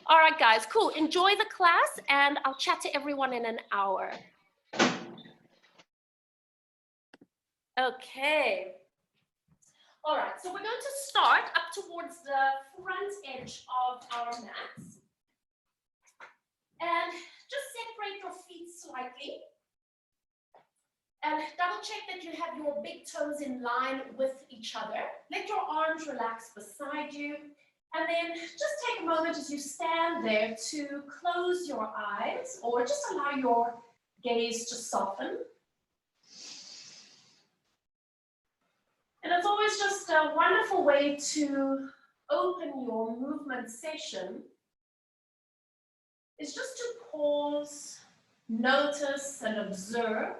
All right, guys, cool. Enjoy the class, and I'll chat to everyone in an hour. Okay. All right, so we're going to start up towards the front edge of our mats. And just separate your feet slightly. And double check that you have your big toes in line with each other. Let your arms relax beside you. And then just take a moment as you stand there to close your eyes or just allow your gaze to soften. And it's always just a wonderful way to open your movement session is just to pause, notice and observe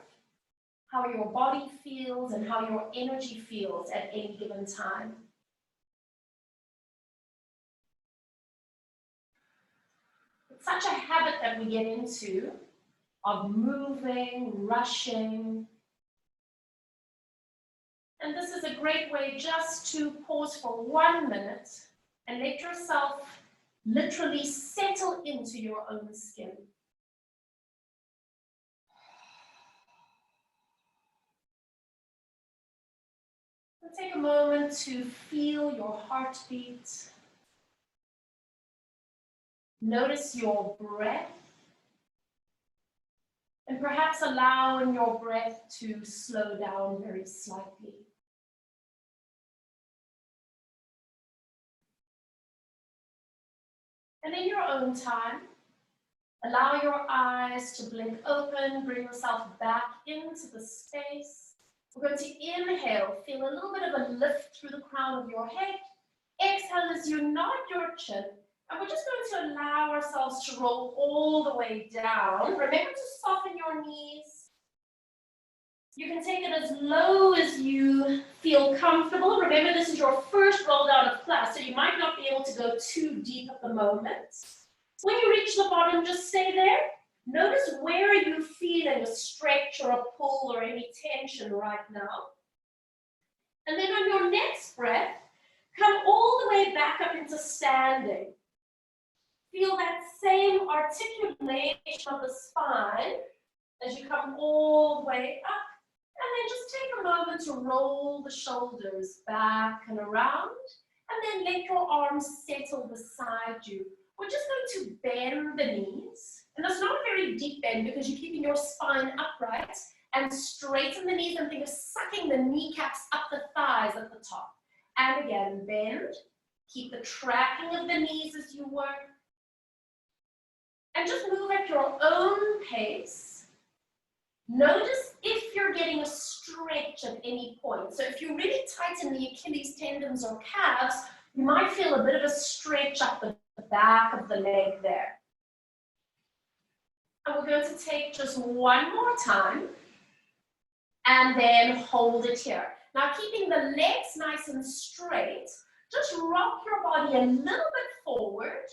how your body feels and how your energy feels at any given time. It's such a habit that we get into of moving, rushing. And this is a great way just to pause for 1 minute and let yourself literally settle into your own skin. And take a moment to feel your heartbeat. Notice your breath. And perhaps allowing your breath to slow down very slightly. And in your own time, allow your eyes to blink open, bring yourself back into the space. We're going to inhale, feel a little bit of a lift through the crown of your head. Exhale as you nod your chin. And we're just going to allow ourselves to roll all the way down. Remember to soften your knees. You can take it as low as you feel comfortable. Remember, this is your first roll down of class, so you might not be able to go too deep at the moment. When you reach the bottom, just stay there. Notice where you feel a stretch or a pull or any tension right now. And then on your next breath, come all the way back up into standing. Feel that same articulation of the spine as you come all the way up. And then just take a moment to roll the shoulders back and around. And then let your arms settle beside you. We're just going to bend the knees. And that's not a very deep bend because you're keeping your spine upright. And straighten the knees and think of sucking the kneecaps up the thighs at the top. And again, bend. Keep the tracking of the knees as you work. And just move at your own pace. Notice if you're getting a stretch at any point. So if you really tighten the Achilles tendons or calves, you might feel a bit of a stretch up the back of the leg there. And we're going to take just one more time and then hold it here. Now keeping the legs nice and straight, just rock your body a little bit forward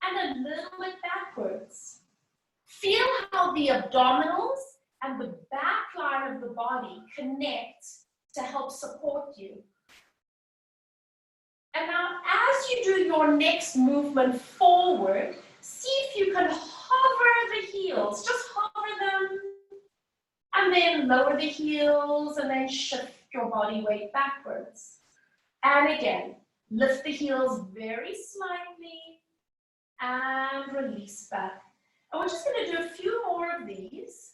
and a little bit backwards. Feel how the abdominals and the back line of the body connect to help support you. And now as you do your next movement forward, see if you can hover the heels. Just hover them. And then lower the heels and then shift your body weight backwards. And again, lift the heels very slightly and release back. And we're just going to do a few more of these.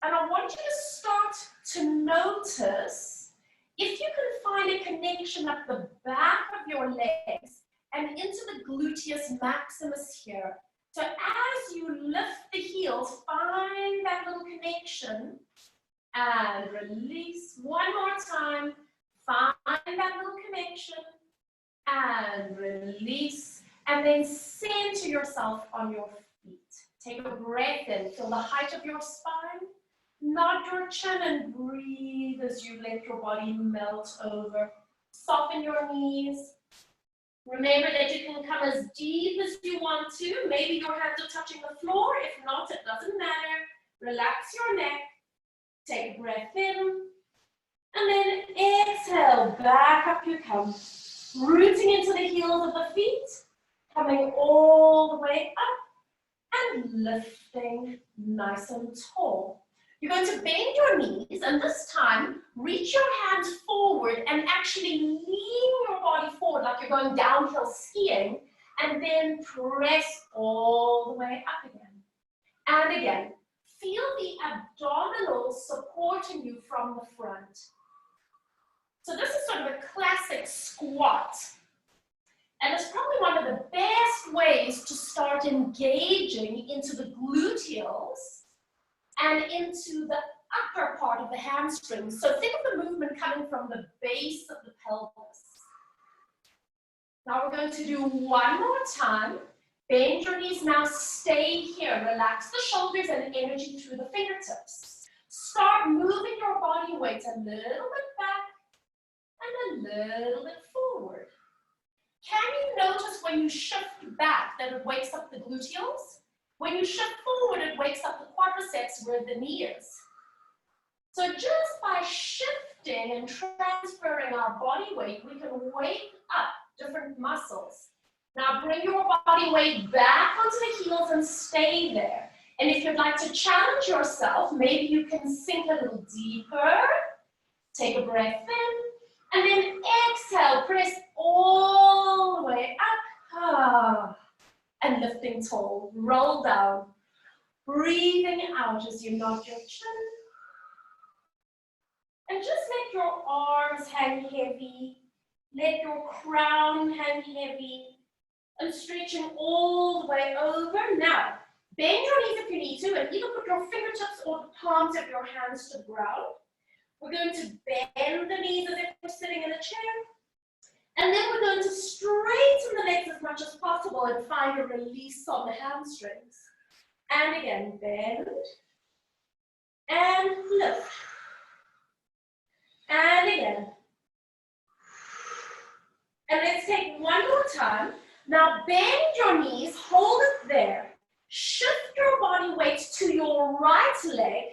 And I want you to start to notice if you can find a connection at the back of your legs and into the gluteus maximus here. So as you lift the heels, find that little connection and release. One more time. Find that little connection and release. And then center yourself on your feet. Take a breath in. Feel the height of your spine. Nod your chin and breathe as you let your body melt over. Soften your knees. Remember that you can come as deep as you want to. Maybe your hands are touching the floor. If not, it doesn't matter. Relax your neck. Take a breath in. And then exhale. Back up you come. Rooting into the heels of the feet. Coming all the way up and lifting nice and tall. You're going to bend your knees, and this time, reach your hands forward and actually lean your body forward like you're going downhill skiing, and then press all the way up again. And again, feel the abdominals supporting you from the front. So this is sort of a classic squat. And it's probably one of the best ways to start engaging into the gluteals and into the upper part of the hamstrings. So think of the movement coming from the base of the pelvis. Now we're going to do one more time. Bend your knees now, stay here. Relax the shoulders and energy through the fingertips. Start moving your body weight a little bit back and a little bit forward. Can you notice when you shift back that it wakes up the gluteals? When you shift forward, it wakes up the quadriceps where the knee is. So just by shifting and transferring our body weight, we can wake up different muscles. Now bring your body weight back onto the heels and stay there. And if you'd like to challenge yourself, maybe you can sink a little deeper. Take a breath in, and then exhale, press all the way up. And lifting tall, roll down. Breathing out as you nod your chin. And just let your arms hang heavy. Let your crown hang heavy. And stretching all the way over. Now, bend your knees if you need to, and either put your fingertips or the palms of your hands to the ground. We're going to bend the knees as if we're sitting in a chair. And then we're going to straighten the legs as much as possible and find a release on the hamstrings. And again, bend. And lift. And again. And let's take one more time. Now bend your knees, hold it there. Shift your body weight to your right leg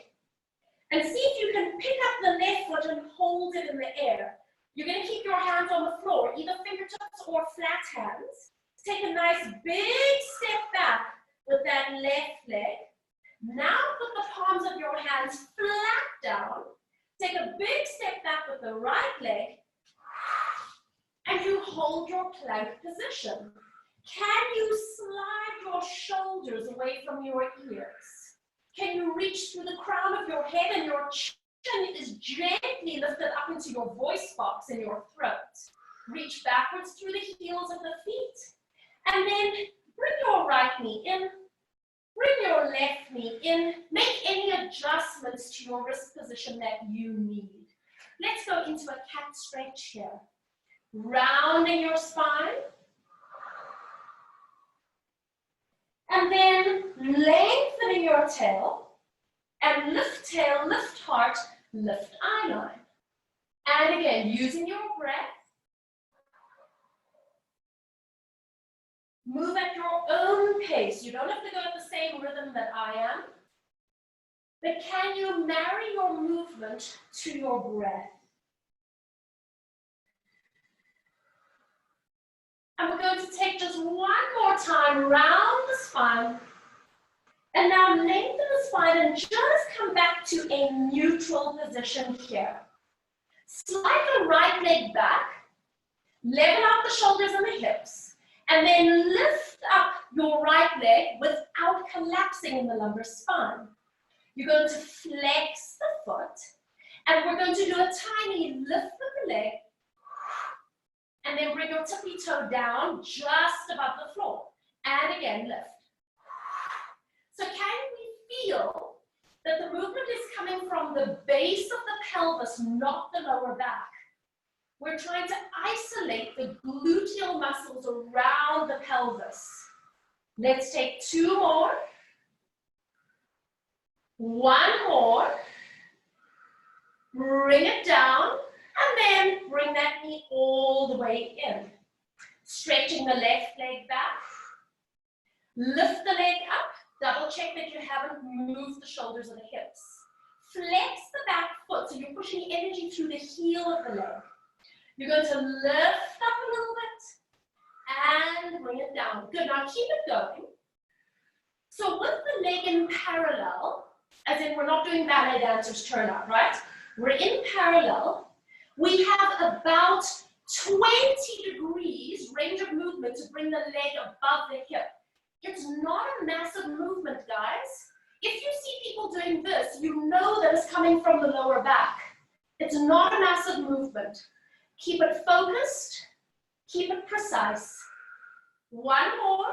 and see if you can pick up the left foot and hold it in the air. You're going to keep your hands on the floor, either fingertips or flat hands. Take a nice big step back with that left leg. Now put the palms of your hands flat down. Take a big step back with the right leg. And you hold your plank position. Can you slide your shoulders away from your ears? Can you reach through the crown of your head and your chin is gently lifted up into your voice box in your throat? Reach backwards through the heels of the feet. And then bring your right knee in. Bring your left knee in. Make any adjustments to your wrist position that you need. Let's go into a cat stretch here. Rounding your spine. And then lengthening your tail. And lift tail, lift heart, lift eye line. And again, using your breath. Move at your own pace. You don't have to go at the same rhythm that I am. But can you marry your movement to your breath? And we're going to take just one more time round the spine. And now lengthen the spine and just come back to a neutral position here. Slide the right leg back. Level out the shoulders and the hips. And then lift up your right leg without collapsing in the lumbar spine. You're going to flex the foot. And we're going to do a tiny lift of the leg. And then bring your tippy toe down just above the floor. And again, lift. So can we feel that the movement is coming from the base of the pelvis, not the lower back? We're trying to isolate the gluteal muscles around the pelvis. Let's take two more. One more. Bring it down. And then bring that knee all the way in. Stretching the left leg back. Lift the leg up. Double check that you haven't moved the shoulders or the hips. Flex the back foot so you're pushing energy through the heel of the leg. You're going to lift up a little bit and bring it down. Good, now keep it going. So with the leg in parallel, as in we're not doing ballet dancers turnout, right? We're in parallel. We have about 20 degrees range of movement to bring the leg above the hip. It's not a massive movement, guys. If you see people doing this, you know that it's coming from the lower back. It's not a massive movement. Keep it focused, keep it precise. One more.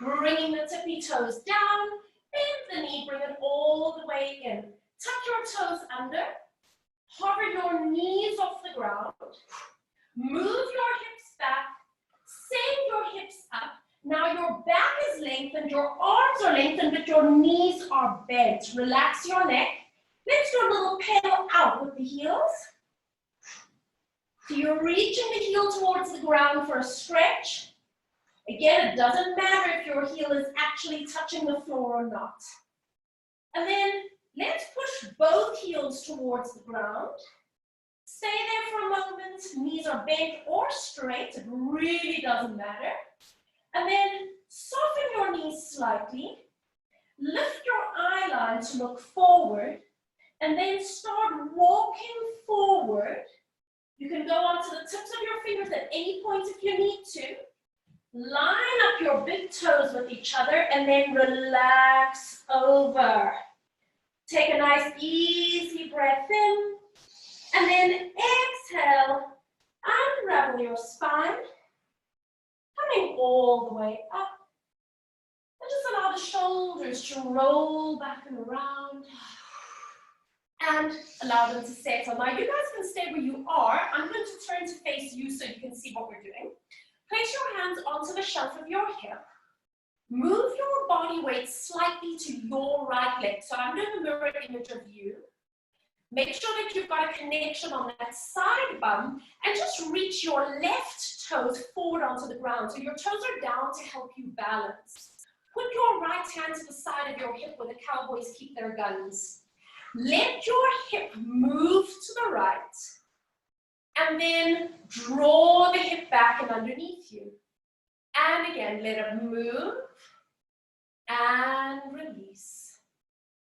Bringing the tippy toes down, bend the knee, bring it all the way in. Tuck your toes under, hover your knees off the ground, move your hips back, send your hips up. Now your back is lengthened, your arms are lengthened, but your knees are bent. Relax your neck. Let's do a little pedal out with the heels. So you're reaching the heel towards the ground for a stretch. Again, it doesn't matter if your heel is actually touching the floor or not. And then let's push both heels towards the ground. Stay there for a moment. Knees are bent or straight. It really doesn't matter. And then soften your knees slightly. Lift your eye line to look forward. And then start walking forward. You can go onto the tips of your fingers at any point if you need to. Line up your big toes with each other and then relax over. Take a nice easy breath in and then exhale, unravel your spine, coming all the way up. And just allow the shoulders to roll back and around and allow them to settle. Now you guys can stay where you are. I'm going to turn to face you so you can see what we're doing. Place your hands onto the shelf of your hip. Move your body weight slightly to your right leg. So I'm doing a mirror image of you. Make sure that you've got a connection on that side bum and just reach your left toes forward onto the ground. So your toes are down to help you balance. Put your right hand to the side of your hip where the cowboys keep their guns. Let your hip move to the right. And then draw the hip back and underneath you. And again, let it move. And release.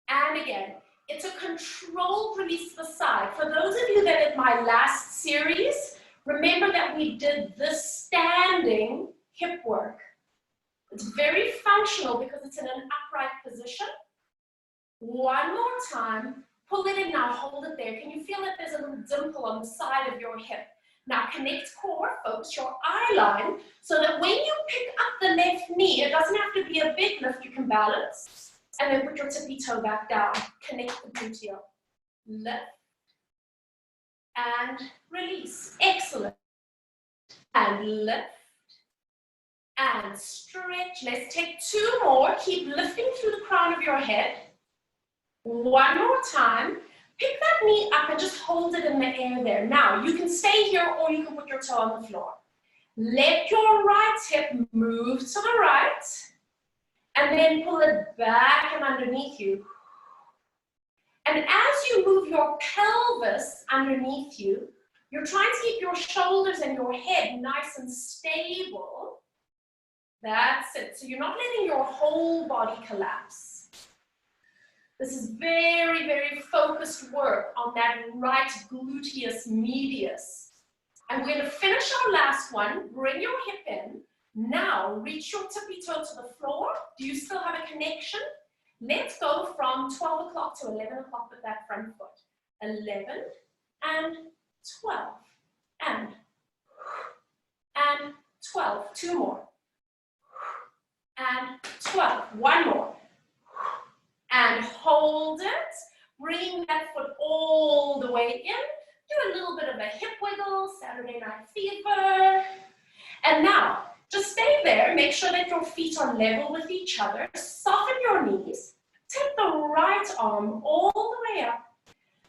And again, it's a controlled release to the side. For those of you that did my last series, remember that we did this standing hip work. It's very functional because it's in an upright position. One more time. Pull it in now, hold it there. Can you feel that there's a little dimple on the side of your hip? Now connect core, focus your eye line, so that when you pick up the left knee, it doesn't have to be a big lift, you can balance. And then put your tippy toe back down. Connect the gluteal. Lift. And release. Excellent. And lift. And stretch. Let's take two more. Keep lifting through the crown of your head. One more time, pick that knee up and just hold it in the air there. Now, you can stay here or you can put your toe on the floor. Let your right hip move to the right and then pull it back and underneath you. And as you move your pelvis underneath you, you're trying to keep your shoulders and your head nice and stable. That's it. So you're not letting your whole body collapse. This is very, very focused work on that right gluteus medius. And we're going to finish our last one. Bring your hip in. Now, reach your tippy toe to the floor. Do you still have a connection? Let's go from 12 o'clock to 11 o'clock with that front foot. 11 and 12 and 12. Two more. And 12. One more. And hold it. Bring that foot all the way in. Do a little bit of a hip wiggle, Saturday Night Fever. And now, just stay there. Make sure that your feet are level with each other. Soften your knees. Take the right arm all the way up.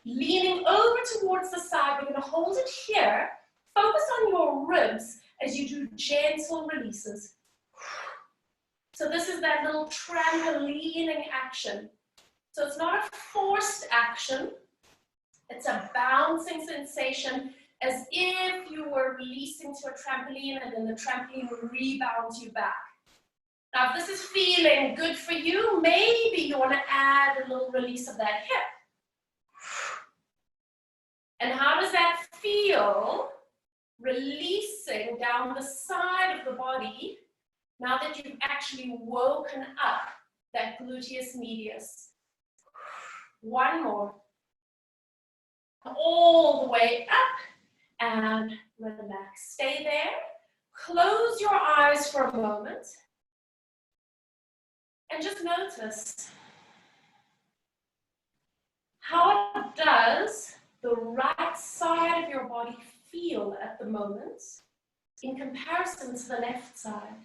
Leaning over towards the side. We're going to hold it here. Focus on your ribs as you do gentle releases. So this is that little trampolining action. So it's not a forced action. It's a bouncing sensation as if you were releasing to a trampoline and then the trampoline will rebound you back. Now, if this is feeling good for you, maybe you want to add a little release of that hip. And how does that feel? Releasing down the side of the body now that you've actually woken up that gluteus medius. One more. All the way up and relax. Stay there. Close your eyes for a moment and just notice, how does the right side of your body feel at the moment in comparison to the left side?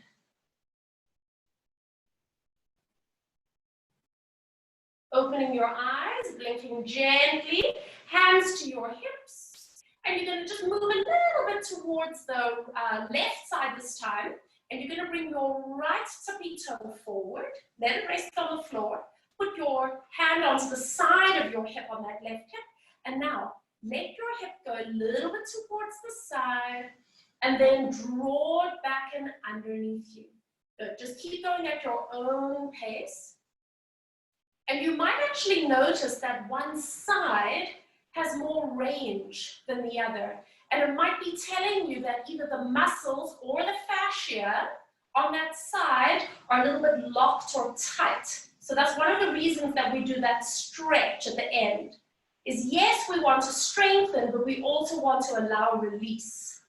Opening your eyes, blinking gently, hands to your hips, and you're going to just move a little bit towards the left side this time, and you're going to bring your right tippy toe forward, let it rest on the floor, put your hand onto the side of your hip on that left hip, and now let your hip go a little bit towards the side, and then draw it back in underneath you. Good. Just keep going at your own pace. And you might actually notice that one side has more range than the other. And it might be telling you that either the muscles or the fascia on that side are a little bit locked or tight. So that's one of the reasons that we do that stretch at the end. Is yes, we want to strengthen, but we also want to allow release.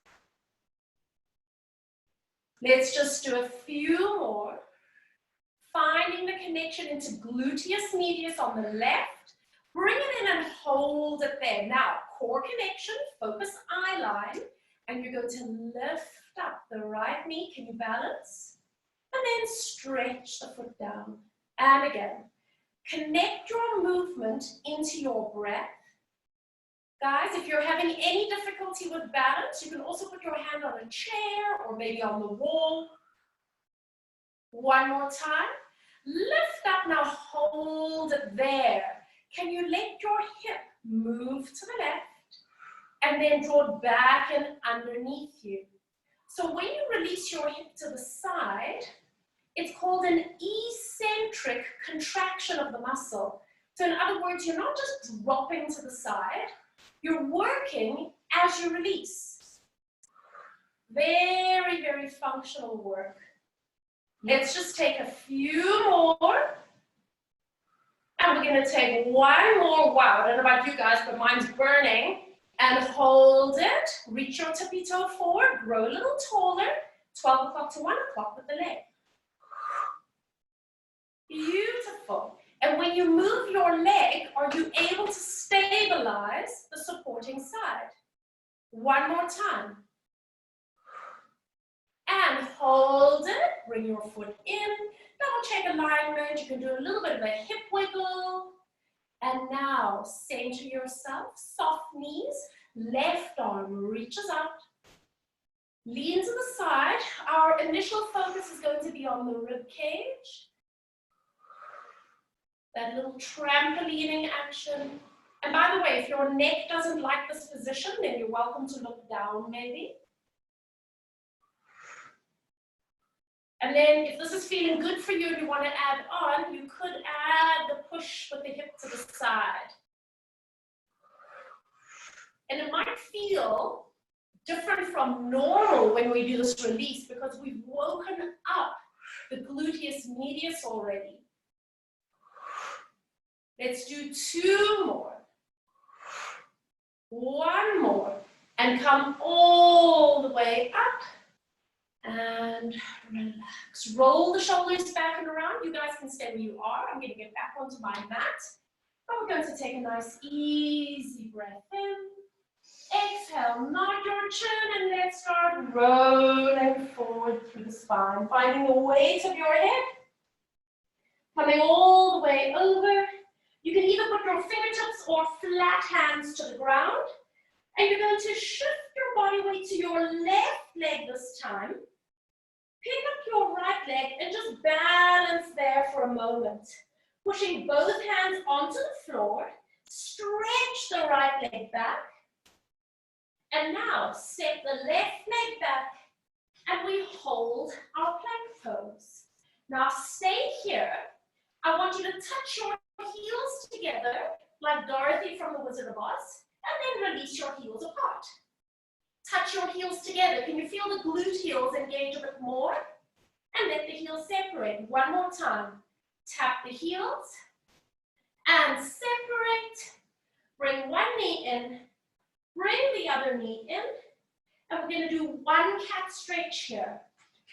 Let's just do a few more. Finding the connection into gluteus medius on the left. Bring it in and hold it there. Now, core connection, focus eye line, and you're going to lift up the right knee. Can you balance? And then stretch the foot down. And again, connect your movement into your breath. Guys, if you're having any difficulty with balance, you can also put your hand on a chair or maybe on the wall. One more time. Lift up, now hold it there. Can you let your hip move to the left and then draw it back and underneath you? So when you release your hip to the side, it's called an eccentric contraction of the muscle. So in other words, you're not just dropping to the side, you're working as you release. Very, very functional work. Let's just take a few more. And we're going to take one more. Wow, I don't know about you guys, but mine's burning. And hold it. Reach your tippy toe forward. Grow a little taller. 12 o'clock to 1 o'clock with the leg. Beautiful. And when you move your leg, are you able to stabilize the supporting side? One more time. And hold it, bring your foot in, double check alignment, you can do a little bit of a hip wiggle. And now, center yourself, soft knees, left arm reaches out, lean to the side. Our initial focus is going to be on the rib cage. That little trampolining action. And by the way, if your neck doesn't like this position, then you're welcome to look down maybe. And then if this is feeling good for you and you want to add on, you could add the push with the hip to the side. And it might feel different from normal when we do this release because we've woken up the gluteus medius already. Let's do two more. One more. And come all the way up. And relax. Roll the shoulders back and around. You guys can stay where you are. I'm going to get back onto my mat. And we're going to take a nice easy breath in. Exhale, nod your chin and let's start rolling forward through the spine. Finding the weight of your head. Coming all the way over. You can either put your fingertips or flat hands to the ground. And you're going to shift your body weight to your left leg this time. Pick up your right leg and just balance there for a moment. Pushing both hands onto the floor. Stretch the right leg back. And now step the left leg back and we hold our plank pose. Now stay here. I want you to touch your heels together like Dorothy from The Wizard of Oz, and then release your heels apart. Touch your heels together. Can you feel the glute heels engage a bit more? And let the heels separate. One more time. Tap the heels and separate. Bring one knee in. Bring the other knee in. And we're going to do one cat stretch here.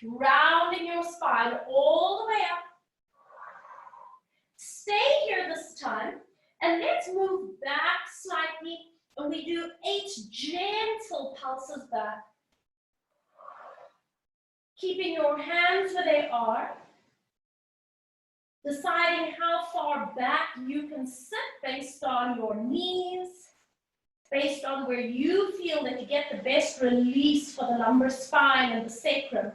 Rounding your spine all the way up. Stay here this time. And let's move back slightly. And we do 8 gentle pulses back. Keeping your hands where they are. Deciding how far back you can sit based on your knees, based on where you feel that you get the best release for the lumbar spine and the sacrum.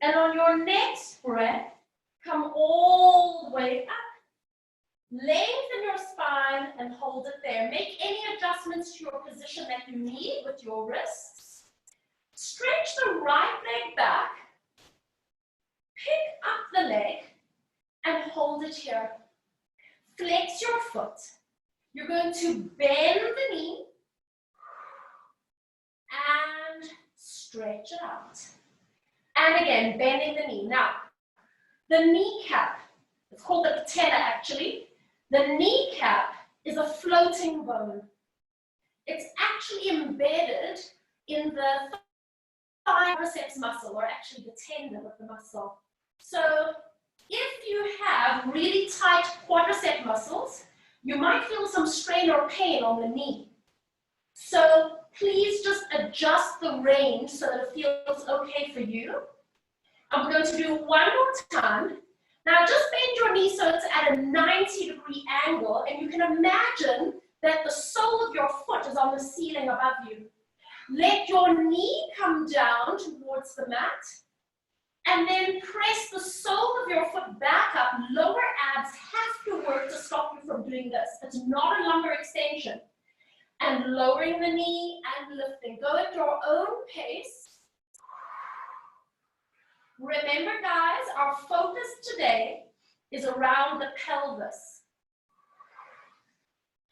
And on your next breath, come all the way up. Lengthen your spine and hold it there. Make any adjustments to your position that you need with your wrists. Stretch the right leg back. Pick up the leg and hold it here. Flex your foot. You're going to bend the knee and stretch it out. And again, bending the knee. Now, the kneecap, it's called the patella actually. The kneecap is a floating bone. It's actually embedded in the quadriceps muscle, or actually the tendon of the muscle. So if you have really tight quadricep muscles, you might feel some strain or pain on the knee. So please just adjust the range so that it feels okay for you. I'm going to do one more time. Now just bend your knee so it's at a 90-degree angle, and you can imagine that the sole of your foot is on the ceiling above you. Let your knee come down towards the mat, and then press the sole of your foot back up. Lower abs have to work to stop you from doing this. It's not a lumbar extension. And lowering the knee and lifting. Go at your own pace. Remember, guys, our focus today is around the pelvis.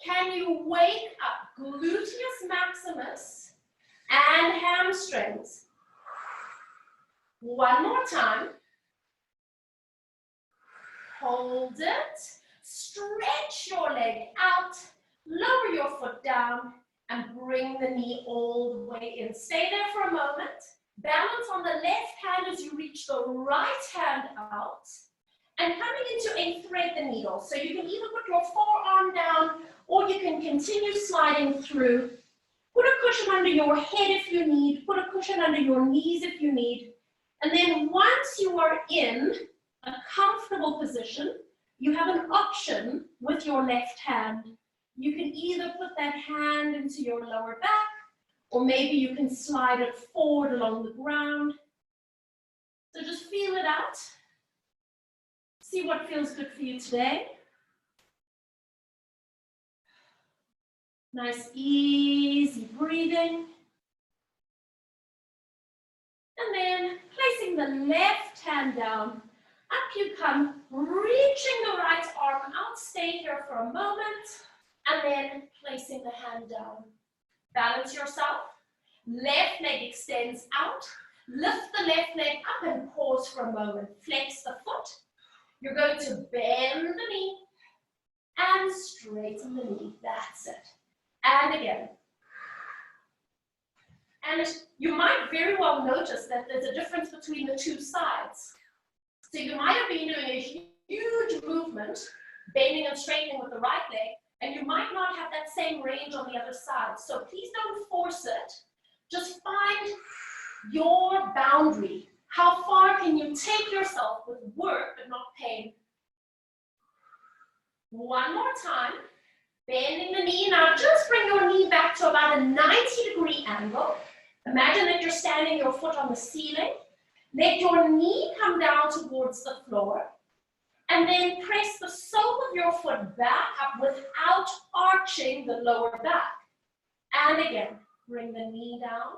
Can you wake up gluteus maximus and hamstrings? One more time. Hold it. Stretch your leg out. Lower your foot down and bring the knee all the way in. Stay there for a moment. Balance on the left hand as you reach the right hand out. And coming into a thread the needle. So you can either put your forearm down or you can continue sliding through. Put a cushion under your head if you need. Put a cushion under your knees if you need. And then once you are in a comfortable position, you have an option with your left hand. You can either put that hand into your lower back, or maybe you can slide it forward along the ground. So just feel it out. See what feels good for you today. Nice, easy breathing. And then placing the left hand down. Up you come, reaching the right arm out. Stay here for a moment. And then placing the hand down. Balance yourself. Left leg extends out. Lift the left leg up and pause for a moment. Flex the foot. You're going to bend the knee and straighten the knee. That's it. And again. And you might very well notice that there's a difference between the two sides. So you might have been doing a huge movement, bending and straightening with the right leg, and you might not have that same range on the other side. So please don't force it. Just find your boundary. How far can you take yourself with work but not pain? One more time. Bending the knee. Now just bring your knee back to about a 90-degree angle. Imagine that you're standing your foot on the ceiling. Let your knee come down towards the floor. And then press the sole of your foot back up without arching the lower back. And again, bring the knee down.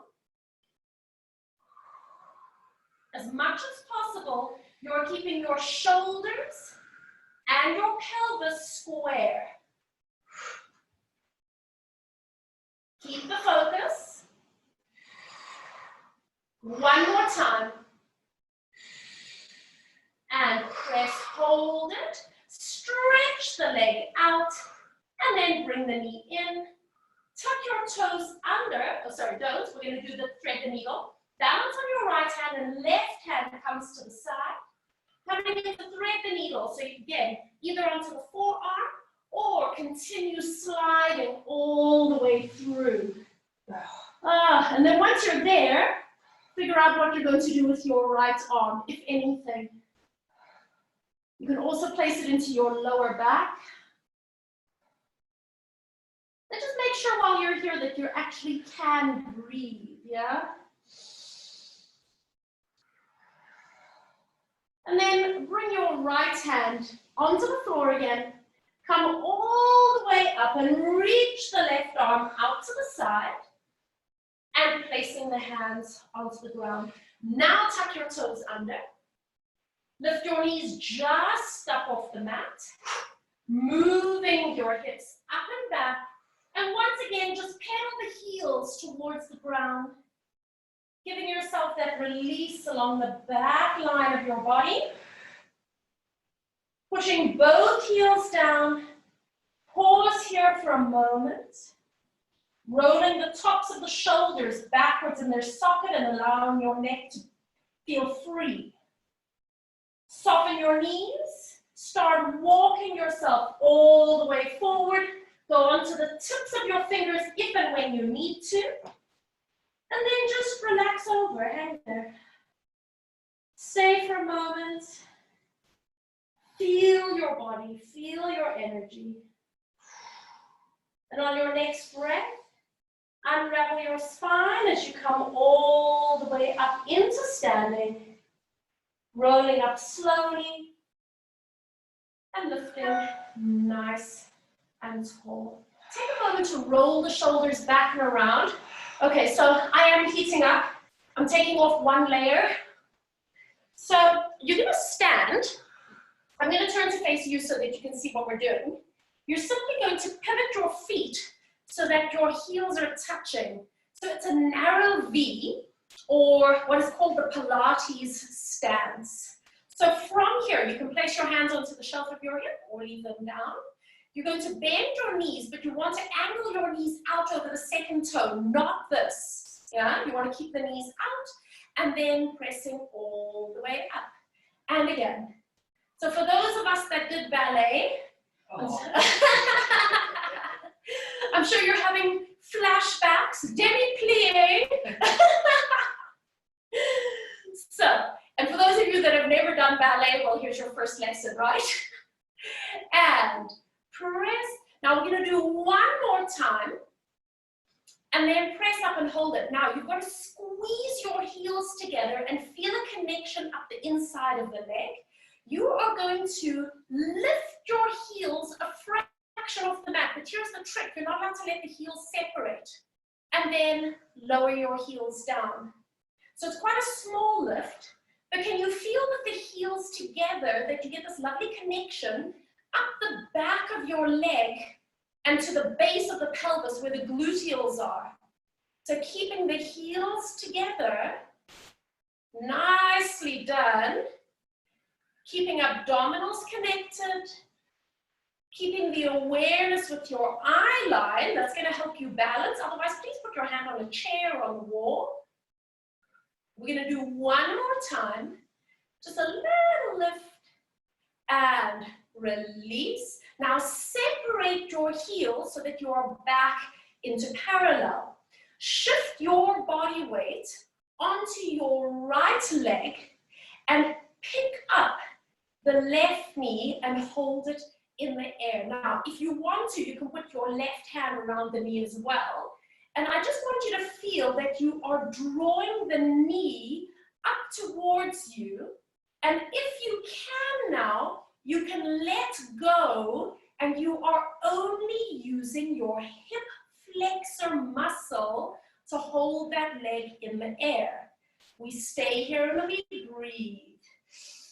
As much as possible, you're keeping your shoulders and your pelvis square. Keep the focus. One more time. And press, hold it. Stretch the leg out. And then bring the knee in. Tuck your toes under. Oh, sorry, don't. We're going to do the thread the needle. Balance on your right hand and left hand comes to the side. Coming in to thread the needle. So again, either onto the forearm or continue sliding all the way through. And then once you're there, figure out what you're going to do with your right arm, if anything. You can also place it into your lower back. And just make sure while you're here that you actually can breathe, yeah? And then bring your right hand onto the floor again. Come all the way up and reach the left arm out to the side. And placing the hands onto the ground. Now tuck your toes under. Lift your knees just up off the mat. Moving your hips up and back. And once again, just pedal the heels towards the ground. Giving yourself that release along the back line of your body. Pushing both heels down. Pause here for a moment. Rolling the tops of the shoulders backwards in their socket and allowing your neck to feel free. Soften your knees. Start walking yourself all the way forward. Go onto the tips of your fingers if and when you need to. And then just relax over, hang there. Stay for a moment. Feel your body, feel your energy. And on your next breath, unravel your spine as you come all the way up into standing. Rolling up slowly and lifting nice and tall. Take a moment to roll the shoulders back and around. Okay, so I am heating up. I'm taking off one layer. So you're going to stand. I'm going to turn to face you so that you can see what we're doing. You're simply going to pivot your feet so that your heels are touching. So it's a narrow V, or what is called the Pilates stance. So from here, you can place your hands onto the shelf of your hip or leave them down. You're going to bend your knees, but you want to angle your knees out over the second toe, not this. Yeah, you want to keep the knees out and then pressing all the way up. And again. So for those of us that did ballet, I'm sure you're having flashbacks, demi-plie. So, and for those of you that have never done ballet, well, here's your first lesson, right? And press. Now we're going to do one more time. And then press up and hold it. Now you've got to squeeze your heels together and feel a connection up the inside of the leg. You are going to lift your heels a fraction off the mat. But here's the trick. You're not allowed to let the heels separate. And then lower your heels down. So it's quite a small lift. But can you feel with the heels together that you get this lovely connection up the back of your leg and to the base of the pelvis where the gluteals are. So keeping the heels together, nicely done. Keeping abdominals connected. Keeping the awareness with your eye line, that's going to help you balance. Otherwise, please put your hand on a chair or on the wall. We're going to do one more time. Just a little lift and release. Now separate your heels so that you are back into parallel. Shift your body weight onto your right leg and pick up the left knee and hold it in the air. Now, if you want to, you can put your left hand around the knee as well. And I just want you to feel that you are drawing the knee up towards you. And if you can now, you can let go and you are only using your hip flexor muscle to hold that leg in the air. We stay here and we breathe.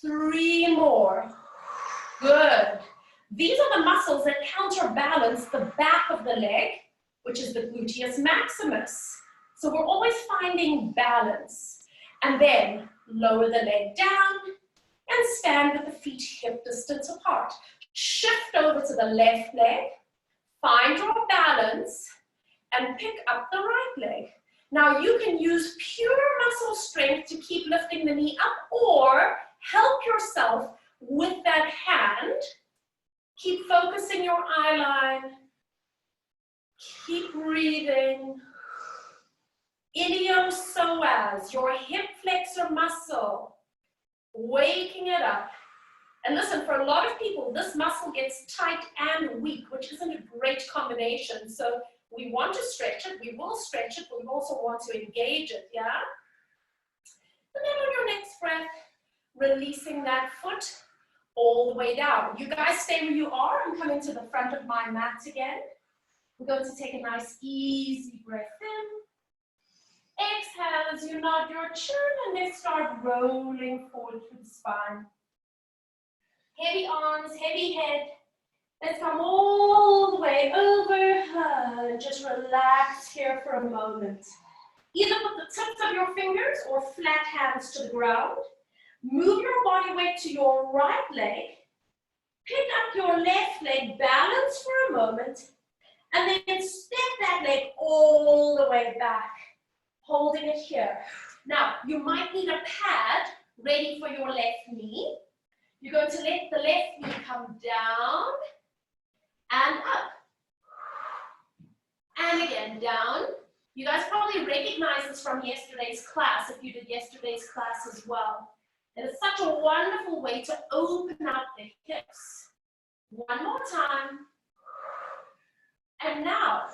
3 more. Good. These are the muscles that counterbalance the back of the leg, which is the gluteus maximus. So we're always finding balance. And then lower the leg down and stand with the feet hip distance apart. Shift over to the left leg, find your balance, and pick up the right leg. Now you can use pure muscle strength to keep lifting the knee up, or help yourself with that hand. Keep focusing your eye line. Keep breathing. Iliopsoas, your hip flexor muscle, waking it up. And listen, for a lot of people, this muscle gets tight and weak, which isn't a great combination. So we want to stretch it, we will stretch it, but we also want to engage it, yeah? And then on your next breath, releasing that foot all the way down. You guys stay where you are. I'm coming to the front of my mat again. We're going to take a nice, easy breath in. Exhale as you nod your chin and then start rolling forward through the spine. Heavy arms, heavy head. Let's come all the way over. Just relax here for a moment. Either put the tips of your fingers or flat hands to the ground. Move your body weight to your right leg. Pick up your left leg, balance for a moment, and then step that leg all the way back, holding it here. Now, you might need a pad ready for your left knee. You're going to let the left knee come down and up. And again, down. You guys probably recognize this from yesterday's class, if you did yesterday's class as well. And it's such a wonderful way to open up the hips. One more time. And now,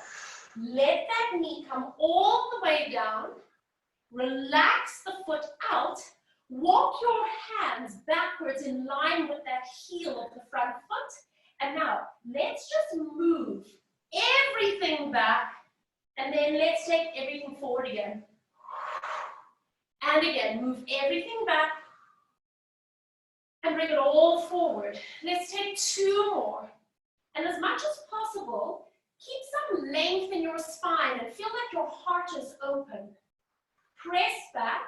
let that knee come all the way down. Relax the foot out. Walk your hands backwards in line with that heel of the front foot. And now, let's just move everything back. And then let's take everything forward again. And again, move everything back. And bring it all forward. Let's take 2 more. And as much as possible, keep some length in your spine and feel like your heart is open. Press back,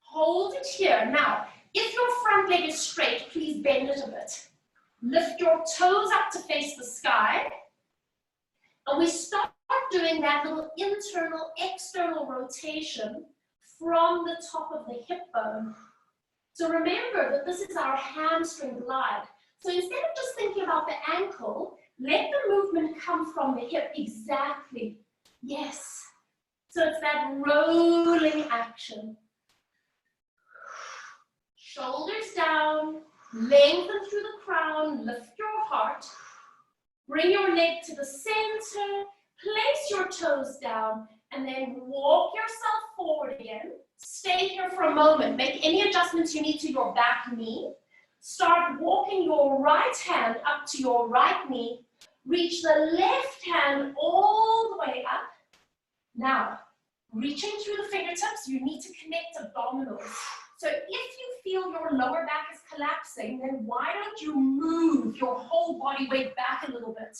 hold it here. Now, if your front leg is straight, please bend it a bit. Lift your toes up to face the sky. And we start doing that little internal, external rotation from the top of the hip bone. So remember that this is our hamstring glide. So instead of just thinking about the ankle, let the movement come from the hip. Exactly. Yes. So it's that rolling action. Shoulders down, lengthen through the crown, lift your heart. Bring your leg to the center, place your toes down, and then walk yourself forward again. Stay here for a moment. Make any adjustments you need to your back knee. Start walking your right hand up to your right knee. Reach the left hand all the way up. Now, reaching through the fingertips, you need to connect abdominals. So if you feel your lower back is collapsing, then why don't you move your whole body weight back a little bit?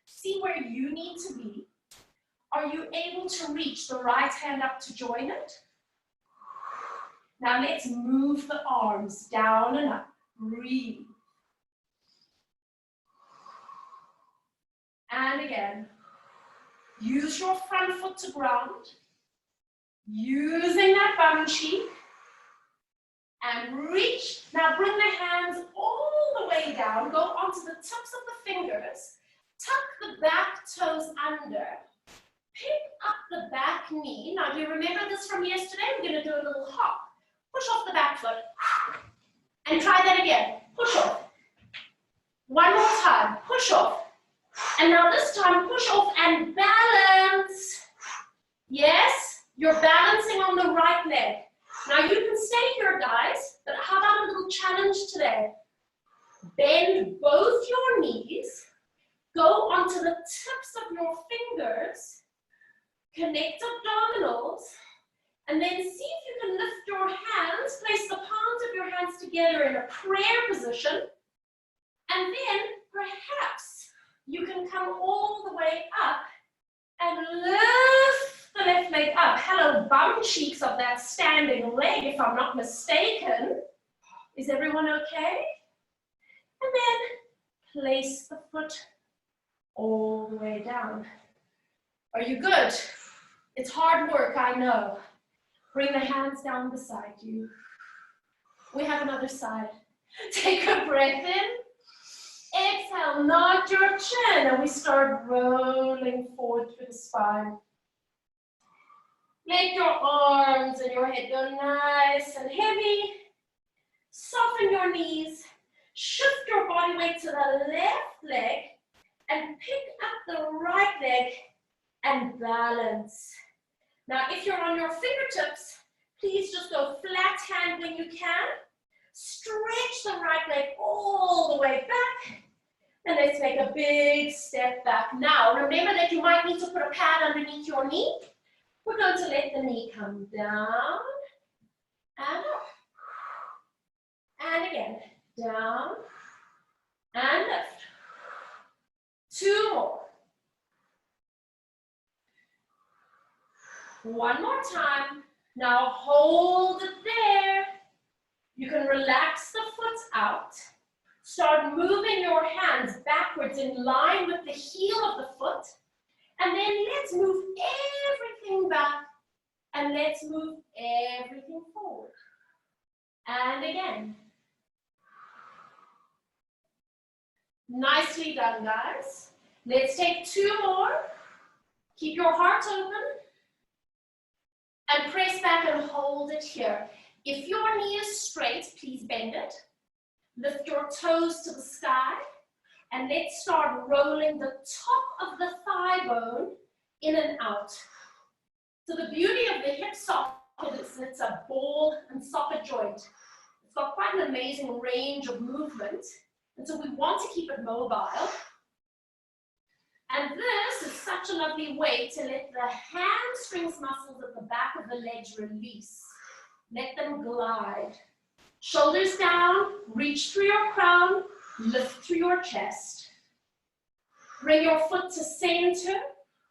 See where you need to be. Are you able to reach the right hand up to join it? Now let's move the arms down and up. Breathe. And again, use your front foot to ground. Using that bum cheek. And reach. Now bring the hands all the way down. Go onto the tips of the fingers. Tuck the back toes under. Pick up the back knee. Now do you remember this from yesterday? We're going to do a little hop. Push off the back foot. And try that again. Push off. One more time. Push off. And now this time, push off and balance. Yes, you're balancing on the right leg. Now you can stay here, guys, but how about a little challenge today? Bend both your knees. Go onto the tips of your fingers. Connect abdominals. And then see if you can lift your hands. Place the palms of your hands together in a prayer position. And then perhaps you can come all the way up and lift the left leg up. Hello, bum cheeks of that standing leg, if I'm not mistaken. Is everyone okay? And then place the foot all the way down. Are you good? It's hard work, I know. Bring the hands down beside you. We have another side. Take a breath in. Exhale, nod your chin, and we start rolling forward through the spine. Make your arms and your head go nice and heavy. Soften your knees. Shift your body weight to the left leg and pick up the right leg and balance. Now, if you're on your fingertips, please just go flat hand when you can. Stretch the right leg all the way back. And let's make a big step back. Now, remember that you might need to put a pad underneath your knee. We're going to let the knee come down and up. And again, down and lift. 2 more. One more time. Now hold it there. You can relax the foot out. Start moving your hands backwards in line with the heel of the foot. And then let's move everything back. And let's move everything forward. And again. Nicely done, guys. Let's take 2 more. Keep your heart open. And press back and hold it here. If your knee is straight, please bend it. Lift your toes to the sky. And let's start rolling the top of the thigh bone in and out. So the beauty of the hip socket is it's a ball and socket joint. It's got quite an amazing range of movement. And so we want to keep it mobile. And this is such a lovely way to let the hamstrings muscles at the back of the legs release. Let them glide. Shoulders down, reach through your crown, lift through your chest. Bring your foot to center,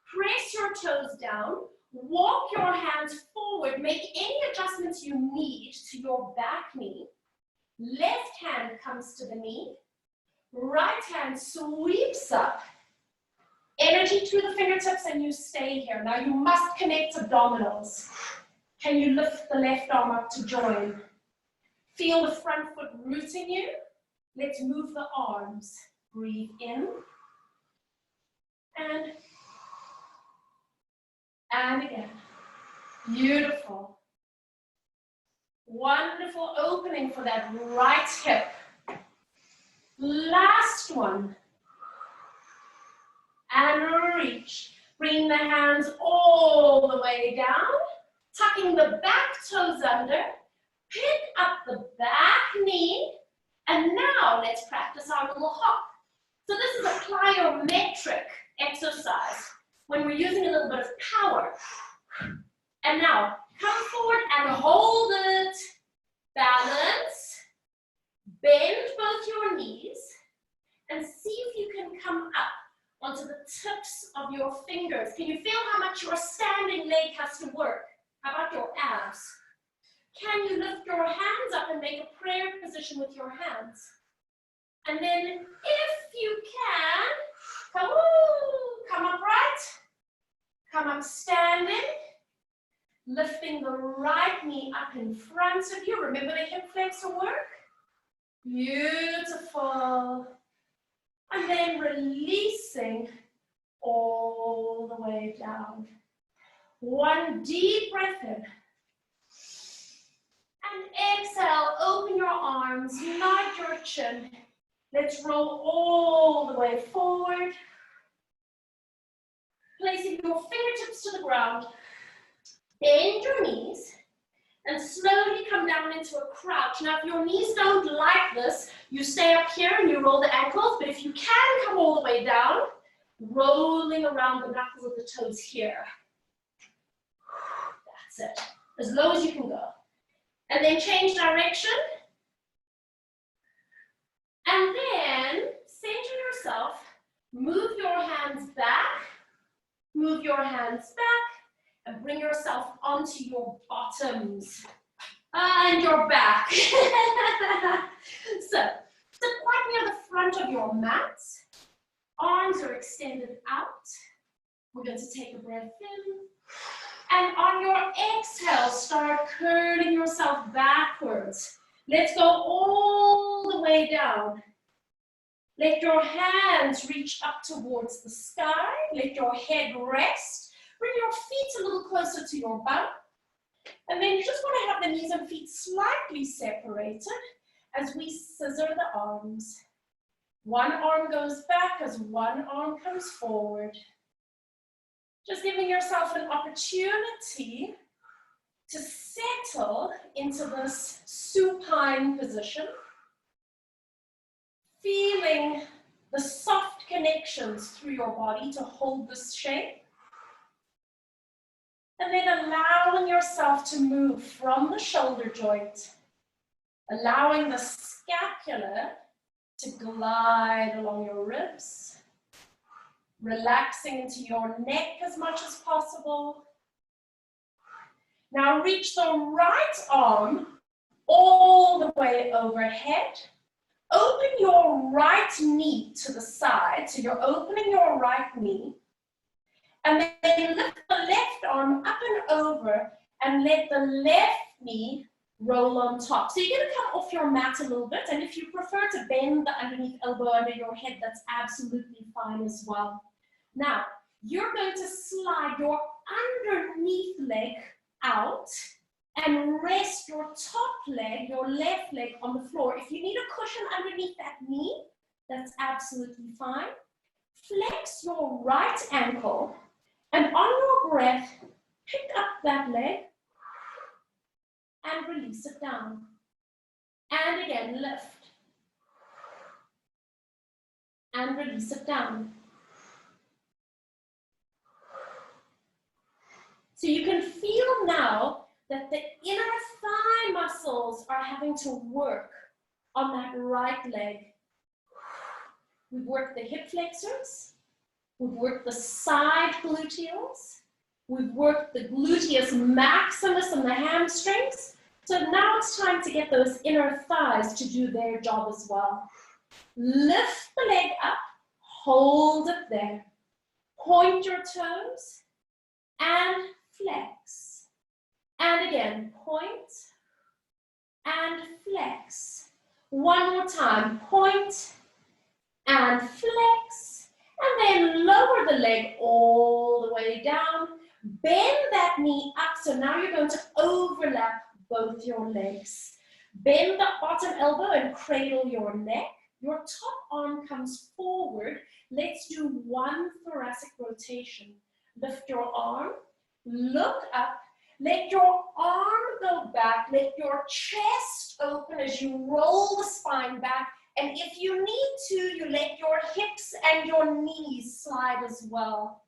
press your toes down, walk your hands forward, make any adjustments you need to your back knee. Left hand comes to the knee, right hand sweeps up. Energy through the fingertips and you stay here. Now you must connect abdominals. Can you lift the left arm up to join? Feel the front foot rooting you. Let's move the arms. Breathe in. And again. Beautiful. Wonderful opening for that right hip. Last one. And reach. Bring the hands all the way down. Tucking the back toes under. Pick up the back knee. And now let's practice our little hop. So this is a plyometric exercise when we're using a little bit of power. And now come forward and hold it. Balance. Bend both your knees. And see if you can come up onto the tips of your fingers. Can you feel how much your standing leg has to work? How about your abs? Can you lift your hands up and make a prayer position with your hands? And then if you can, come upright, come up standing, lifting the right knee up in front of you. Remember the hip flexor work? Beautiful. And then releasing all the way down. One deep breath in. And exhale, open your arms, nod your chin. Let's roll all the way forward. Placing your fingertips to the ground. Bend your knees and and slowly come down into a crouch. Now, if your knees don't like this, you stay up here and you roll the ankles, but if you can come all the way down, rolling around the knuckles of the toes here. That's it, as low as you can go. And then change direction. And then center yourself, move your hands back, move your hands back, and bring yourself onto your bottoms and your back. So, sit quite near the front of your mat. Arms are extended out. We're going to take a breath in. And on your exhale, start curling yourself backwards. Let's go all the way down. Let your hands reach up towards the sky. Let your head rest. Bring your feet a little closer to your bum. And then you just want to have the knees and feet slightly separated as we scissor the arms. One arm goes back as one arm comes forward. Just giving yourself an opportunity to settle into this supine position. Feeling the soft connections through your body to hold this shape. And then allowing yourself to move from the shoulder joint, allowing the scapula to glide along your ribs, relaxing into your neck as much as possible. Now reach the right arm all the way overhead. Open your right knee to the side, so you're opening your right knee. And then lift the left arm up and over and let the left knee roll on top. So you're going to come off your mat a little bit, and if you prefer to bend the underneath elbow under your head, that's absolutely fine as well. Now, you're going to slide your underneath leg out and rest your top leg, your left leg, on the floor. If you need a cushion underneath that knee, that's absolutely fine. Flex your right ankle, and on your breath, pick up that leg and release it down. And again, lift and release it down. So you can feel now that the inner thigh muscles are having to work on that right leg. We've worked the hip flexors, we've worked the side gluteals, we've worked the gluteus maximus and the hamstrings. So now it's time to get those inner thighs to do their job as well. Lift the leg up, hold it there. Point your toes and flex. And again, point and flex. One more time, point and flex. And then lower the leg all the way down. Bend that knee up, so now you're going to overlap both your legs. Bend the bottom elbow and cradle your neck. Your top arm comes forward. Let's do one thoracic rotation. Lift your arm, look up, let your arm go back, let your chest open as you roll the spine back, and if you need to, you let your hips and your knees slide as well.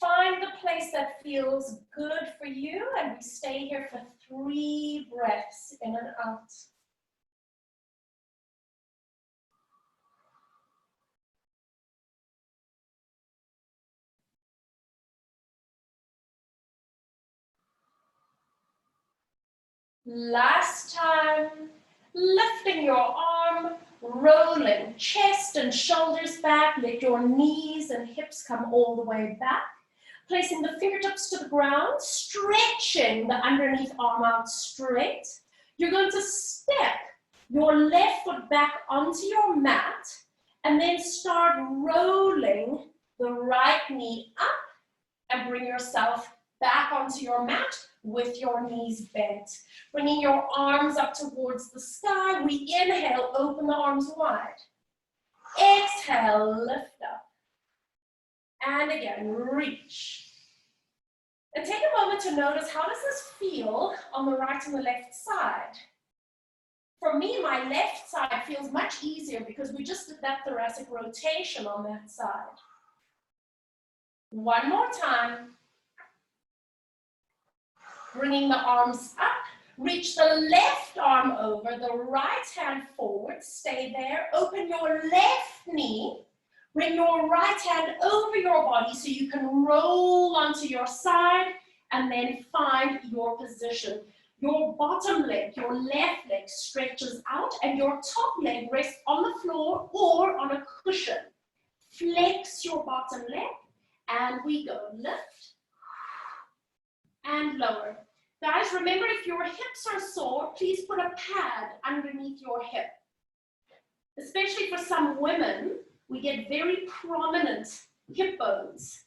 Find the place that feels good for you, and we stay here for 3 breaths in and out. Last time, lifting your arm, rolling chest and shoulders back, let your knees and hips come all the way back. Placing the fingertips to the ground, stretching the underneath arm out straight. You're going to step your left foot back onto your mat and then start rolling the right knee up and bring yourself back onto your mat with your knees bent. Bringing your arms up towards the sky. We inhale, open the arms wide. Exhale, lift up. And again, reach. And take a moment to notice, how does this feel on the right and the left side? For me, my left side feels much easier because we just did that thoracic rotation on that side. One more time. Bringing the arms up. Reach the left arm over, the right hand forward. Stay there. Open your left knee. Bring your right hand over your body so you can roll onto your side and then find your position. Your bottom leg, your left leg stretches out and your top leg rests on the floor or on a cushion. Flex your bottom leg and we go. Lift and lower. Guys, remember, if your hips are sore, please put a pad underneath your hip. Especially for some women, we get very prominent hip bones.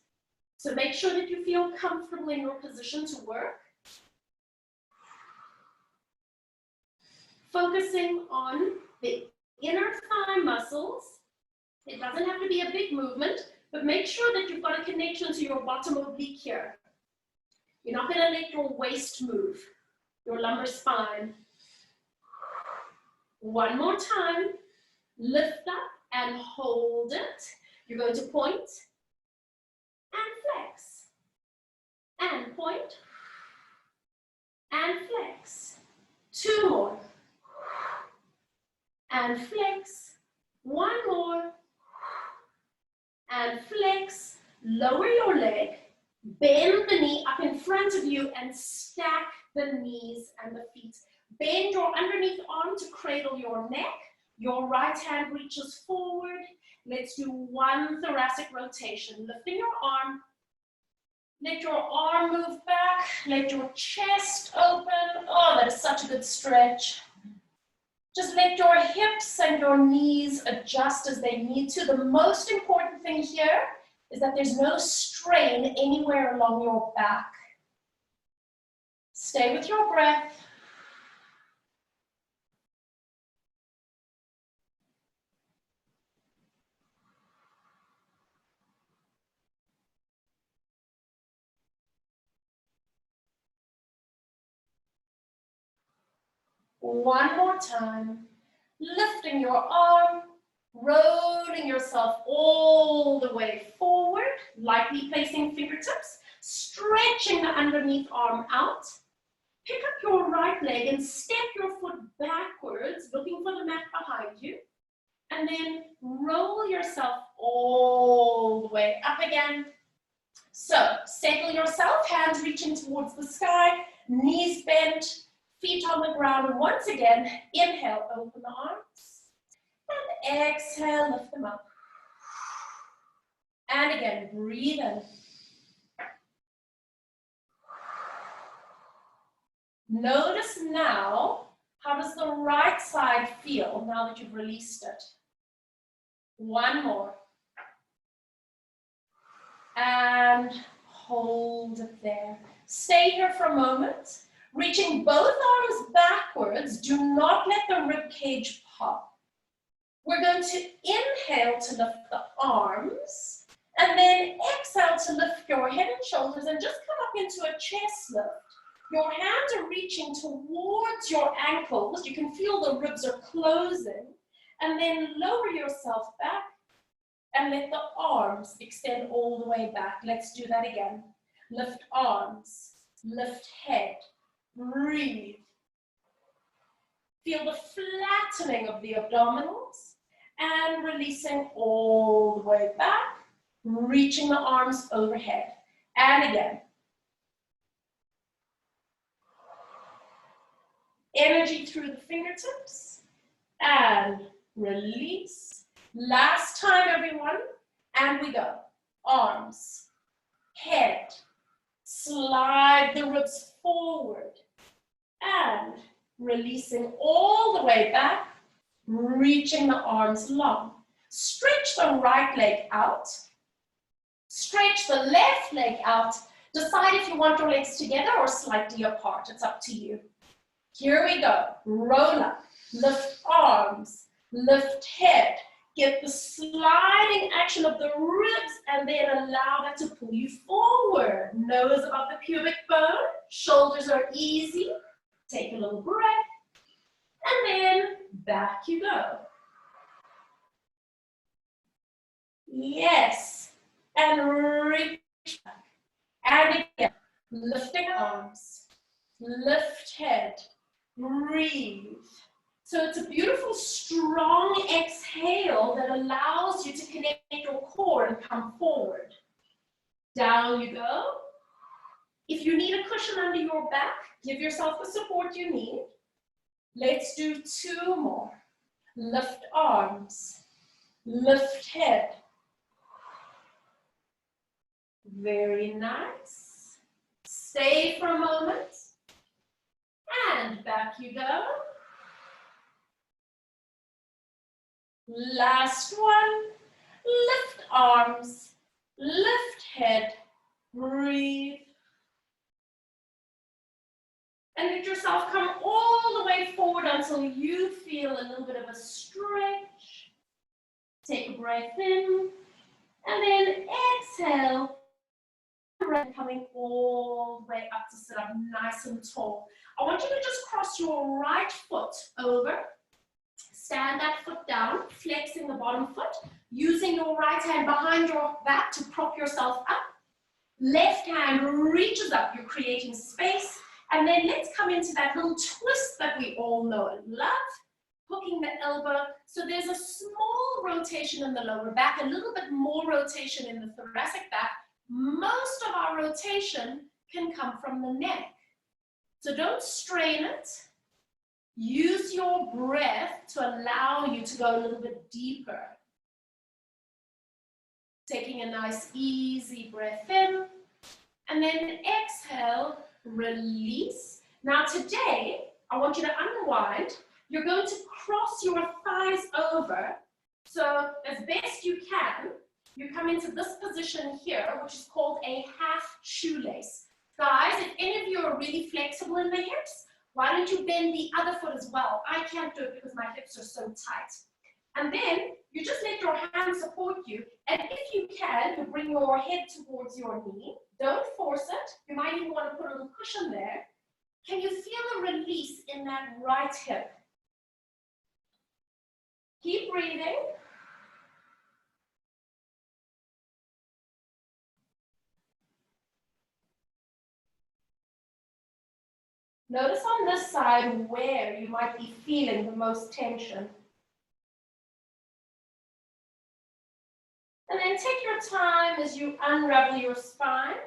So make sure that you feel comfortable in your position to work. Focusing on the inner thigh muscles. It doesn't have to be a big movement, but make sure that you've got a connection to your bottom oblique here. You're not going to let your waist move, your lumbar spine. One more time. Lift up and hold it. You're going to point and flex. And point and flex. Two more. And flex. One more. And flex. Lower your leg. Bend the knee up in front of you and stack the knees and the feet. Bend your underneath arm to cradle your neck. Your right hand reaches forward. Let's do one thoracic rotation. Lifting your arm. Let your arm move back. Let your chest open. Oh, that is such a good stretch. Just let your hips and your knees adjust as they need to. The most important thing here is that there's no strain anywhere along your back. Stay with your breath. One more time. Lifting your arm, rolling yourself all the way forward, lightly placing fingertips, stretching the underneath arm out. Pick up your right leg and step your foot backwards, looking for the mat behind you. And then roll yourself all the way up again. So settle yourself, hands reaching towards the sky, knees bent, feet on the ground. And once again, inhale, open the arms. And exhale, lift them up. And again, breathe in. Notice now, how does the right side feel now that you've released it? One more. And hold it there. Stay here for a moment. Reaching both arms backwards, do not let the rib cage pop. We're going to inhale to lift the arms, and then exhale to lift your head and shoulders, and just come up into a chest lift. Your hands are reaching towards your ankles. You can feel the ribs are closing, and then lower yourself back, and let the arms extend all the way back. Let's do that again. Lift arms, lift head. Breathe. Feel the flattening of the abdominals and releasing all the way back, reaching the arms overhead. And again. Energy through the fingertips and release. Last time, everyone. And we go. Arms, head, slide the ribs forward. And releasing all the way back, reaching the arms long. Stretch the right leg out. Stretch the left leg out. Decide if you want your legs together or slightly apart. It's up to you. Here we go. Roll up. Lift arms. Lift head. Get the sliding action of the ribs and then allow that to pull you forward. Nose above the pubic bone, shoulders are easy. Take a little breath, and then back you go. Yes, and reach back. And again, lifting arms, lift head, breathe. So it's a beautiful, strong exhale that allows you to connect your core and come forward. Down you go. If you need a cushion under your back, give yourself the support you need. Let's do 2 more. Lift arms, lift head. Very nice. Stay for a moment. And back you go. Last one. Lift arms, lift head, breathe. And let yourself come all the way forward until you feel a little bit of a stretch. Take a breath in, and then exhale. Coming all the way up to sit up nice and tall. I want you to just cross your right foot over. Stand that foot down, flexing the bottom foot, using your right hand behind your back to prop yourself up. Left hand reaches up, you're creating space. And then let's come into that little twist that we all know and love. Hooking the elbow. So there's a small rotation in the lower back, a little bit more rotation in the thoracic back. Most of our rotation can come from the neck. So don't strain it. Use your breath to allow you to go a little bit deeper. Taking a nice easy breath in, and then exhale, release. Now today, I want you to unwind. You're going to cross your thighs over. So as best you can, you come into this position here, which is called a half shoelace. Guys, if any of you are really flexible in the hips, why don't you bend the other foot as well? I can't do it because my hips are so tight. And then you just let your hands support you. And if you can, you bring your head towards your knee. Don't force it. You might even want to put a little cushion there. Can you feel a release in that right hip? Keep breathing. Notice on this side where you might be feeling the most tension. And then take your time as you unravel your spine.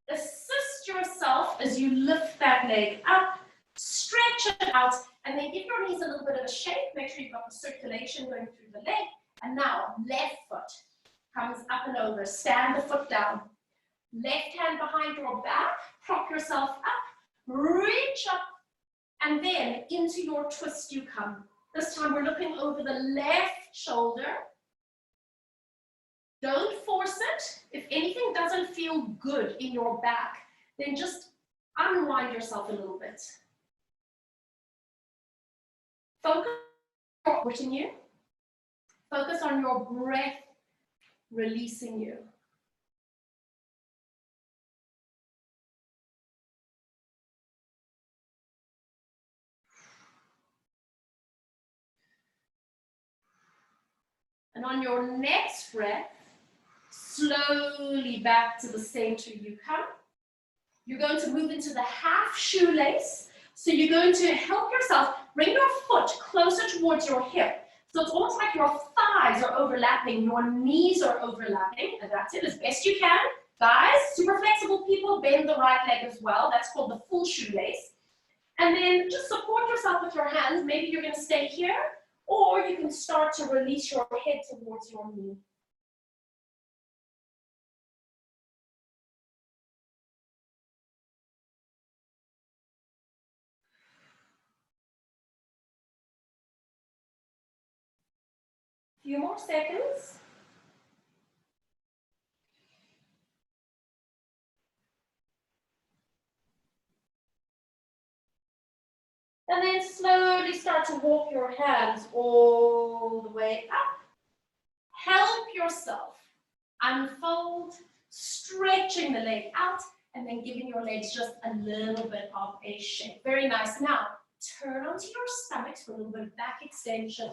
Assist yourself as you lift that leg up, stretch it out, and then give your knees a little bit of a shake. Make sure you've got the circulation going through the leg. And now, left foot comes up and over. Stand the foot down. Left hand behind your back, prop yourself up. Reach up, and then into your twist you come. This time we're looking over the left shoulder. Don't force it. If anything doesn't feel good in your back, then just unwind yourself a little bit. Focus on supporting you. Focus on your breath releasing you. And on your next breath, slowly back to the center you come. You're going to move into the half shoelace. So you're going to help yourself bring your foot closer towards your hip. So it's almost like your thighs are overlapping, your knees are overlapping, and that's it as best you can. Guys, super flexible people, bend the right leg as well. That's called the full shoelace. And then just support yourself with your hands. Maybe you're going to stay here, or you can start to release your head towards your knee. Few more seconds. And then slowly start to walk your hands all the way up. help yourself unfold, stretching the leg out, and then giving your legs just a little bit of a shake. Very nice. Now, turn onto your stomach for a little bit of back extension.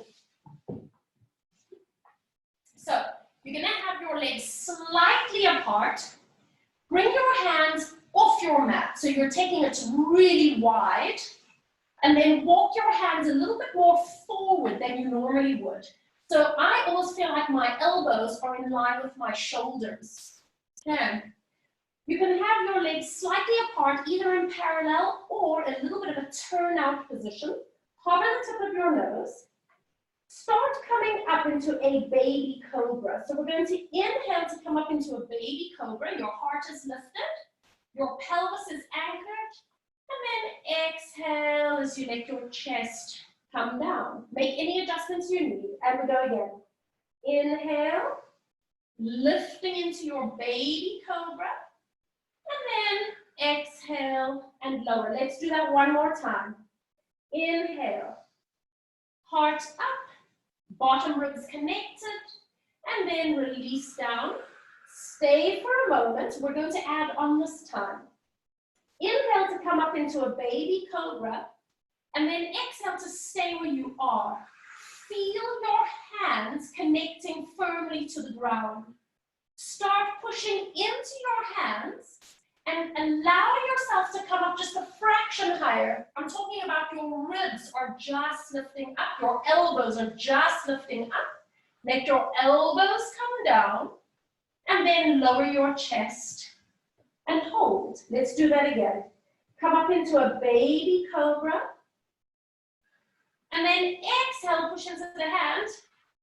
So, you're going to have your legs slightly apart. Bring your hands off your mat. So you're taking it really wide. And then walk your hands a little bit more forward than you normally would. So I always feel like my elbows are in line with my shoulders. Okay. You can have your legs slightly apart, either in parallel or a little bit of a turnout position. Hover the tip of your nose. Start coming up into a baby cobra. So we're going to inhale to come up into a baby cobra. Your heart is lifted. Your pelvis is anchored. And then exhale as you let your chest come down. Make any adjustments you need. And we go again. Inhale, lifting into your baby cobra. And then exhale and lower. Let's do that one more time. Inhale, heart up, bottom ribs connected, and then release down. Stay for a moment. We're going to add on this time. Inhale to come up into a baby cobra, and then exhale to stay where you are. Feel your hands connecting firmly to the ground. Start pushing into your hands and allow yourself to come up just a fraction higher. I'm talking about your ribs are just lifting up, your elbows are just lifting up. Let your elbows come down, and then lower your chest. And hold. Let's do that again. Come up into a baby cobra. And then exhale, push into the hand.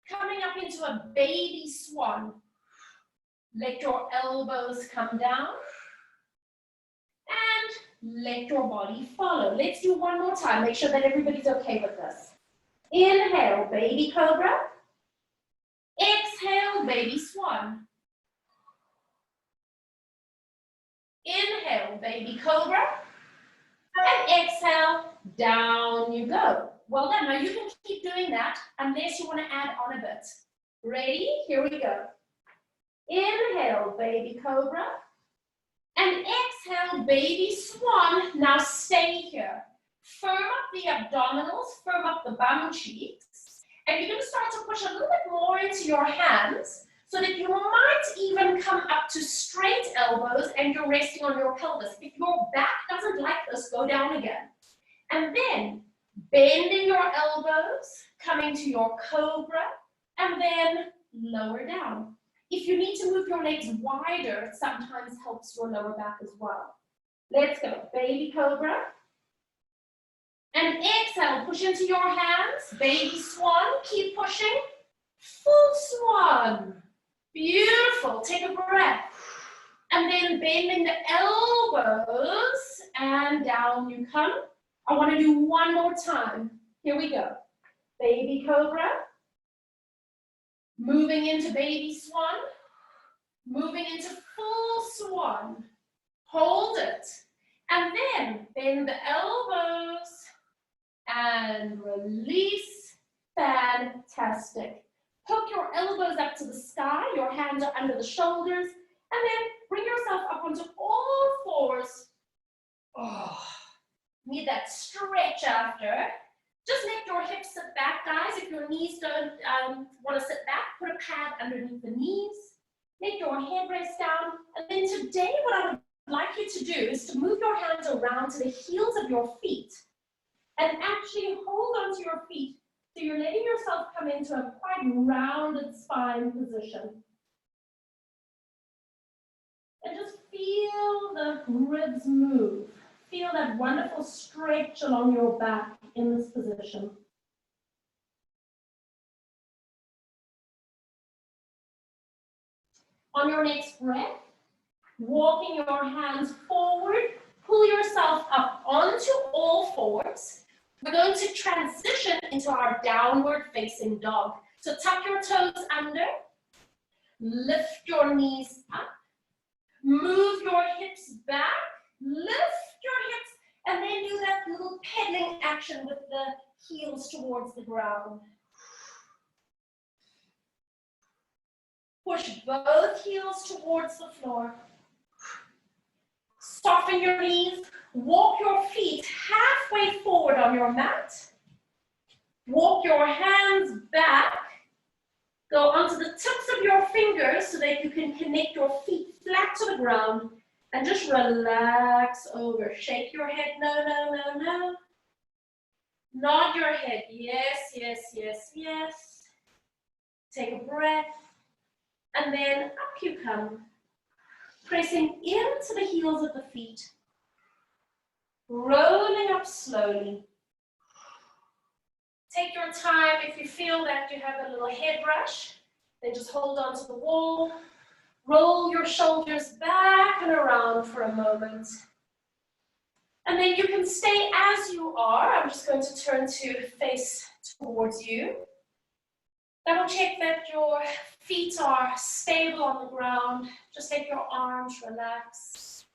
Coming up into a baby swan. Let your elbows come down. And let your body follow. Let's do one more time. Make sure that everybody's okay with this. Inhale, baby cobra. Exhale, baby swan. Inhale, baby cobra, and exhale, down you go. Well done. Now you can keep doing that unless you want to add on a bit. Ready? Here we go. Inhale, baby cobra, and exhale, baby swan. Now stay here. Firm up the abdominals, firm up the bum cheeks, and you're going to start to push a little bit more into your hands, so that you might even come up to straight elbows and you're resting on your pelvis. If your back doesn't like this, go down again. And then bending your elbows, coming to your cobra, and then lower down. If you need to move your legs wider, it sometimes helps your lower back as well. Let's go. Baby cobra. And exhale, push into your hands. Baby swan, keep pushing. Full swan. Beautiful. Take a breath. And then bending the elbows and down you come. I want to do one more time. Here we go. Baby cobra. Moving into baby swan. Moving into full swan. Hold it. And then bend the elbows and release. Fantastic. Hook your elbows up to the sky, your hands are under the shoulders, and then bring yourself up onto all fours. Oh, need that stretch after. Just let your hips sit back, guys. If your knees don't want to sit back, put a pad underneath the knees. Let your head rest down. And then today, what I would like you to do is to move your hands around to the heels of your feet and actually hold onto your feet. So you're letting yourself come into a quite rounded spine position. And just feel the ribs move. Feel that wonderful stretch along your back in this position. On your next breath, walking your hands forward, pull yourself up onto all fours. We're going to transition into our downward facing dog. So tuck your toes under, lift your knees up, move your hips back, lift your hips, and then do that little pedaling action with the heels towards the ground. Push both heels towards the floor. Soften your knees. Walk your feet halfway forward on your mat. Walk your hands back. Go onto the tips of your fingers so that you can connect your feet flat to the ground. And just relax over. Shake your head. No, no, no, no. Nod your head. Yes, yes, yes, yes. Take a breath. And then up you come. Pressing into the heels of the feet. Rolling up slowly. Take your time. If you feel that you have a little head rush, then just hold on to the wall. Roll your shoulders back and around for a moment. And then you can stay as you are. I'm just going to turn to face towards you. Double check that your feet are stable on the ground. Just let your arms relax.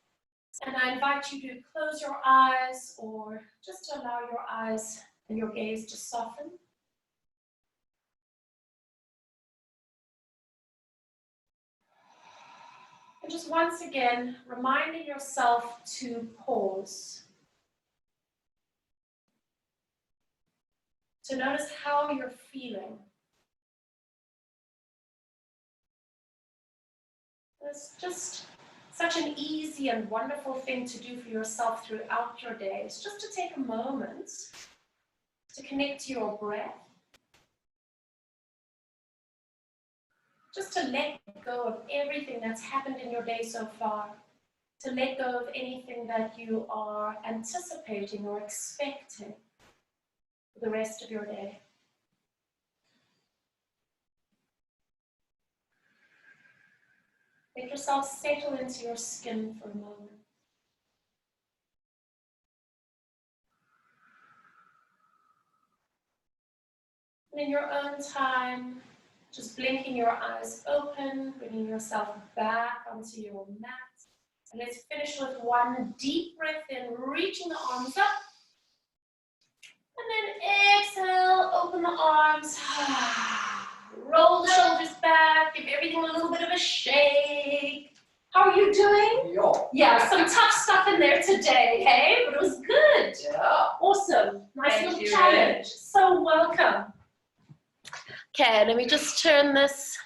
And I invite you to close your eyes or just to allow your eyes and your gaze to soften. And just once again, reminding yourself to pause. To notice how you're feeling. It's just such an easy and wonderful thing to do for yourself throughout your days. Just to take a moment to connect to your breath. Just to let go of everything that's happened in your day so far. To let go of anything that you are anticipating or expecting for the rest of your day. Let yourself settle into your skin for a moment. And in your own time, just blinking your eyes open, bringing yourself back onto your mat. And let's finish with one deep breath in, reaching the arms up. And then exhale, open the arms. Roll the shoulders back, give everything a little bit of a shake. How are you doing? Yeah, some tough stuff in there today, hey? But it was good. Yeah. Awesome. Nice little challenge. So welcome. Okay, let me just turn this